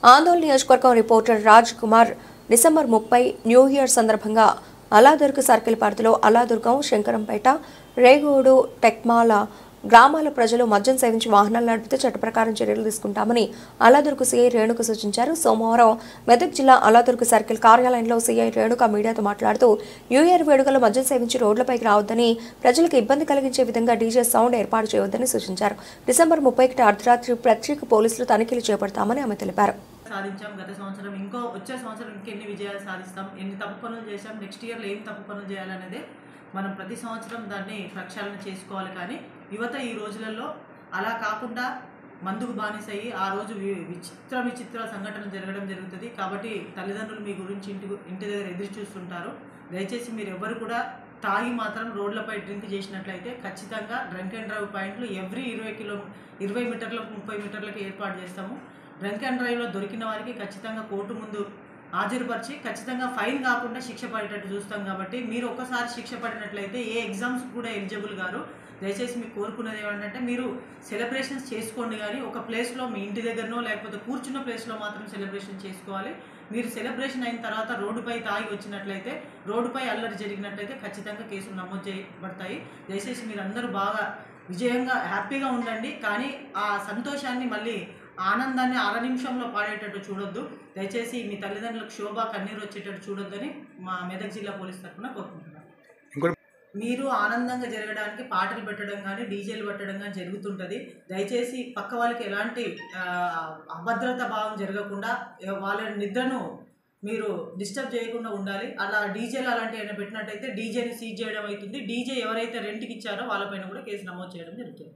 ఆందోళన నియోజకవర్గం reporter Raj Kumar December 30 new year సందర్భంగా అలాదుర్గ్ సర్కిల్ పరిధిలో అలాదుర్గం, శంకరంపేట, రేగోడు, టెక్మాల గ్రామాల ప్రజలు మద్యం సేవించి వాహనాలు నడిపితే చట్ట ప్రకారం చర్యలు తీసుకుంటామని అలాదుర్గ్ సీఐ రేణుక సూచించారు. సోమవారం మెదక్ జిల్లా అలాదుర్గ్ సర్కిల్ కార్యాలయంలో సీఐ రేణుక మీడియాతో మాట్లాడుతూ న్యూ ఇయర్ వేడుకలు మద్యం సేవించి రోడ్లపైకి రావద్దని, ప్రజలకు ఇబ్బంది కలిగించే విధంగా డీజే సౌండ్ ఏర్పాటు చేయవద్దని సూచించారు. డిసెంబర్ 30కి అర్ధరాత్రి ప్రత్యేక పోలీసులు తనిఖీలు చేపడతామని ఆమె తెలిపారు. సాధించాం గత సంవత్సరం, వచ్చే సంవత్సరం ఇంకెన్ని విజయాలు సాధిస్తాం, ఎన్ని తప్పు పనులు చేశాం, నెక్స్ట్ ఇయర్లో ఏం తప్పు పనులు చేయాలనేదే మనం ప్రతి సంవత్సరం దాన్ని ప్రక్షాళన చేసుకోవాలి. కానీ యువత ఈ రోజులలో అలా కాకుండా మందుకు బానిసయ్యి ఆ రోజు విచిత్ర సంఘటనలు జరుగుతుంది. కాబట్టి తల్లిదండ్రులు మీ గురించి ఇంటి దగ్గర ఎదురు చూస్తుంటారు. దయచేసి మీరు ఎవరు కూడా తాగి మాత్రం రోడ్లపై డ్రింక్ చేసినట్లయితే ఖచ్చితంగా డ్రంక్ అండ్ డ్రైవ్ పాయింట్లు ఎవ్రీ 20 మీటర్లకు 30 మీటర్లకు ఏర్పాటు చేస్తాము. డ్రంక్ అండ్ డ్రైవ్లో దొరికిన వారికి ఖచ్చితంగా కోర్టు ముందు హాజరుపరిచి ఖచ్చితంగా ఫైన్ కాకుండా శిక్ష పడేటట్టు చూస్తాం. కాబట్టి మీరు ఒక్కసారి శిక్ష పడినట్లయితే ఏ ఎగ్జామ్స్ కూడా ఎలిజిబుల్ గారు. దయచేసి మీకు కోరుకునేది ఏమంటే మీరు సెలబ్రేషన్స్ చేసుకోండి, కానీ ఒక ప్లేస్లో మీ ఇంటి దగ్గరనో లేకపోతే కూర్చున్న ప్లేస్లో మాత్రం సెలబ్రేషన్ చేసుకోవాలి. మీరు సెలబ్రేషన్ అయిన తర్వాత రోడ్డుపై తాగి వచ్చినట్లయితే, రోడ్డుపై అల్లరి జరిగినట్లయితే ఖచ్చితంగా కేసులు నమోదు చేయబడతాయి. దయచేసి మీరు అందరూ బాగా విజయంగా హ్యాపీగా ఉండండి, కానీ ఆ సంతోషాన్ని మళ్ళీ ఆనందాన్ని అర నిమిషంలో పాడేటట్టు చూడొద్దు. దయచేసి మీ తల్లిదండ్రులకు శోభ కన్నీరు వచ్చేటట్టు చూడొద్దని మా మెదక్ జిల్లా పోలీస్ తరఫున కోరుకుంటున్నాను. మీరు ఆనందంగా జరగడానికి పాటలు పెట్టడం కానీ డీజేలు పెట్టడం కానీ జరుగుతుంటుంది. దయచేసి పక్క వాళ్ళకి ఎలాంటి అభద్రతా భావం జరగకుండా వాళ్ళ నిద్రను మీరు డిస్టర్బ్ చేయకుండా ఉండాలి. అలా డీజేలు అలాంటివి ఏమైనా పెట్టినట్టయితే డీజేని సీజ్ చేయడం అవుతుంది. డీజే ఎవరైతే రెంట్కి ఇచ్చారో వాళ్ళపైన కూడా కేసు నమోదు చేయడం జరుగుతుంది.